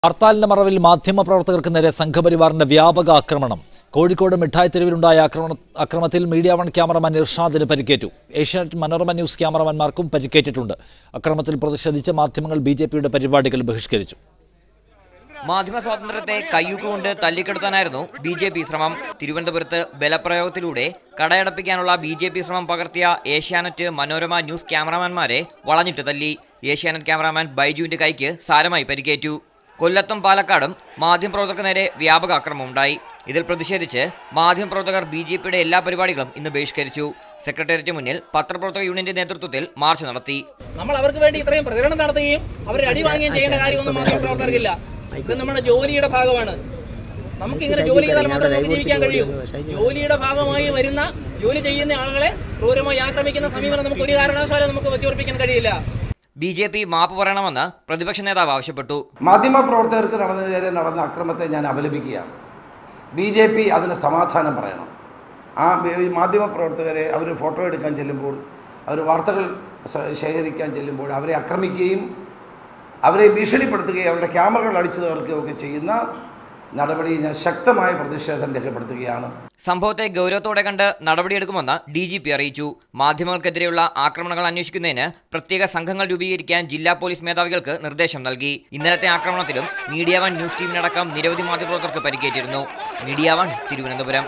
ഹർത്താലിന്റെ മറവിൽ മാധ്യമപ്രവർത്തകർക്ക് നേരെ സംഘപരിവാറിന്റെ വ്യാപക ആക്രമണം. കോഴിക്കോട് മിഠായി തെരുവിലുണ്ടായ ആക്രമണത്തിൽ മീഡിയ വൺ ക്യാമറമാൻ ഇർഷാദിന് പരിക്കേറ്റു. ഏഷ്യാനെറ്റ് മനോരമ ന്യൂസ് ക്യാമറമാൻമാർക്കും പരിക്കേറ്റിട്ടുണ്ട്. അക്രമത്തിൽ പ്രതിഷേധിച്ച് മാധ്യമങ്ങൾ ബിജെപിയുടെ പരിപാടികൾ ബഹിഷ്കരിച്ചു. മാധ്യമ സ്വാതന്ത്ര്യത്തെ കയ്യൂക്കുകൊണ്ട് തല്ലിക്കെടുത്താനായിരുന്നു ബിജെപി ശ്രമം. തിരുവനന്തപുരത്ത് ബലപ്രയോഗത്തിലൂടെ കടയടപ്പിക്കാനുള്ള ബിജെപി ശ്രമം പകർത്തിയ ഏഷ്യാനെറ്റ് മനോരമ ന്യൂസ് ക്യാമറമാൻമാരെ വളഞ്ഞിട്ട് തല്ലി. ഏഷ്യാനെറ്റ് ക്യാമറമാൻ ബൈജുവിന്റെ കൈക്ക് സാരമായി പരിക്കേറ്റു. കൊല്ലത്തും പാലക്കാടും മാധ്യമപ്രവർത്തകർക്ക് നേരെ വ്യാപക ആക്രമണമുണ്ടായി. ഇതിൽ പ്രതിഷേധിച്ച് മാധ്യമപ്രവർത്തകർ ബിജെപിയുടെ എല്ലാ പരിപാടികളും ഇന്ന് ബഹിഷ്കരിച്ചു. സെക്രട്ടേറിയറ്റ് മുന്നിൽ പത്രപ്രവർത്തക യൂണിയന്റെ നേതൃത്വത്തിൽ മാർച്ച് നടത്തി. നമ്മൾ അവർക്ക് വേണ്ടി ഇത്രയും പ്രചരണം നടത്തുകയും അവരെ അടി വാങ്ങുകയും ചെയ്യേണ്ട കാര്യമൊന്നും മാധ്യമപ്രവർത്തകർക്കില്ല. ഇത് നമ്മുടെ ജോലിയുടെ ഭാഗമാണ്. നമുക്കിങ്ങനെ ജോലി ചെയ്താൽ മാത്രമേ നമുക്ക് ജീവിക്കാൻ കഴിയൂ. ജോലിയുടെ ഭാഗമായി വരുന്ന ജോലി ചെയ്യുന്ന ആളുകളെ ക്രൂരമായി ആക്രമിക്കുന്ന സമീപനം നമുക്ക് ഒരു കാരണവശാലും നമുക്ക് വെച്ചുറപ്പിക്കാൻ കഴിയില്ല. ബിജെപി മാപ്പ് പറയണമെന്ന് പ്രതിപക്ഷ നേതാവ് ആവശ്യപ്പെട്ടു. മാധ്യമപ്രവർത്തകർക്ക് നടന്ന അക്രമത്തെ ഞാൻ അപലപിക്കുകയാണ്. ബിജെപി അതിന് സമാധാനം പറയണം. ആ മാധ്യമപ്രവർത്തകരെ അവർ ഫോട്ടോ എടുക്കാൻ ചെല്ലുമ്പോൾ, അവർ വാർത്തകൾ ശേഖരിക്കാൻ ചെല്ലുമ്പോൾ അവരെ ആക്രമിക്കുകയും അവരെ ഭീഷണിപ്പെടുത്തുകയും അവരുടെ ക്യാമറകൾ അടിച്ചു തകർക്കുകയൊക്കെ ചെയ്യുന്ന നടപടി ഞാൻ ശക്തമായ പ്രതിഷേധം രേഖപ്പെടുത്തുകയാണ്. സംഭവത്തെ ഗൗരവത്തോടെ കണ്ട് നടപടിയെടുക്കുമെന്ന് DGP അറിയിച്ചു. മാധ്യമങ്ങൾക്കെതിരെയുള്ള ആക്രമണങ്ങൾ അന്വേഷിക്കുന്നതിന് പ്രത്യേക സംഘങ്ങൾ രൂപീകരിക്കാൻ ജില്ലാ പോലീസ് മേധാവികൾക്ക് നിർദ്ദേശം നൽകി. ഇന്നലത്തെ ആക്രമണത്തിലും മീഡിയ വൺ ന്യൂസ് ടീമിനടക്കം നിരവധി മാധ്യമപ്രവർത്തകർക്ക് പരിക്കേറ്റിരുന്നു. Media one, Thiruvananthapuram.